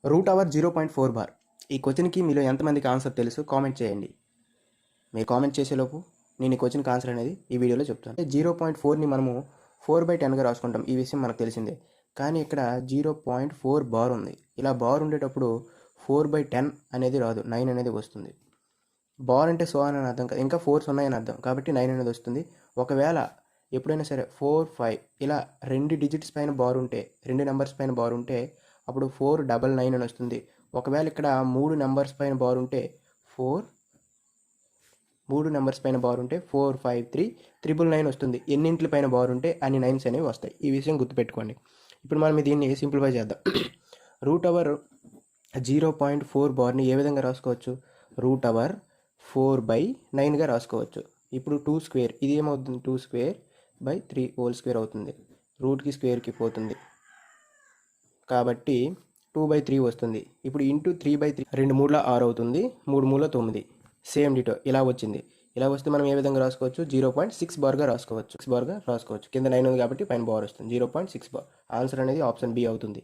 √0.4 bar. ఈ క్వశ్చన్కి మీలో ఎంతమందికి ఆన్సర్ తెలుసు కామెంట్ చేయండి. మీరు కామెంట్ చేసేలోపు నేను ఈ క్వశ్చన్కి ఆన్సర్ అనేది ఈ వీడియోలో చెప్తాను. 0.4ని మనము 4/10గా రాసుకుంటాం. ఈ విషయం మనకు తెలిసిందే. కానీ ఇక్కడ 0.4 బార్ ఉంది. ఇలా బార్ ఉండేటప్పుడు 4/10 అనేది రాదు, 9 అనేది వస్తుంది. బార్ అంటే సో అని అర్థం కాదు, ఇంకా 4s ఉన్నాయని అర్థం, కాబట్టి 9 అనేది వస్తుంది. ఒకవేళ ఎప్పుడైనా సరే 4, 5 ఇలా 2 డిజిట్స్ పైన బార్ ఉంటే, 2 నెంబర్స్ పైన బార్ ఉంటే అప్పుడు 499 అని వస్తుంది. ఒకవేళ ఇక్కడ 3 నెంబర్స్ పైన బార్ ఉంటే 3 నెంబర్స్ పైన బార్ ఉంటే 4, 5, 3 999 వస్తుంది. ఎన్నింటి పైన బార్ ఉంటే అన్ని 9s అనేవి వస్తాయి. ఈ విషయం గుర్తుపెట్టుకోండి. ఇప్పుడు మనం దీన్ని సింప్లిఫై చేద్దాం. √0.4 బార్ని ఏ విధంగా రాసుకోవచ్చు? √4/9గా రాసుకోవచ్చు. ఇప్పుడు 2 స్క్వేర్, ఇది ఏమవుతుంది? 2 స్క్వేర్ బై 3 హోల్ స్క్వేర్ అవుతుంది. రూట్కి స్క్వేర్కి పోతుంది కాబట్టి 2/3 వస్తుంది. ఇప్పుడు ఇంటూ 3/3, 2 3 6 అవుతుంది, 3 3 9. సేమ్ డిటో ఇలా వచ్చింది. ఇలా వస్తే మనం ఏ విధంగా రాసుకోవచ్చు? 0.6 బార్గా రాసుకోవచ్చు. 6 బార్గా రాసుకోవచ్చు. కింద 9 ఉంది కాబట్టి పైన బార్ వస్తుంది. 0.6 బార్. ఆన్సర్ అనేది ఆప్షన్ బి అవుతుంది.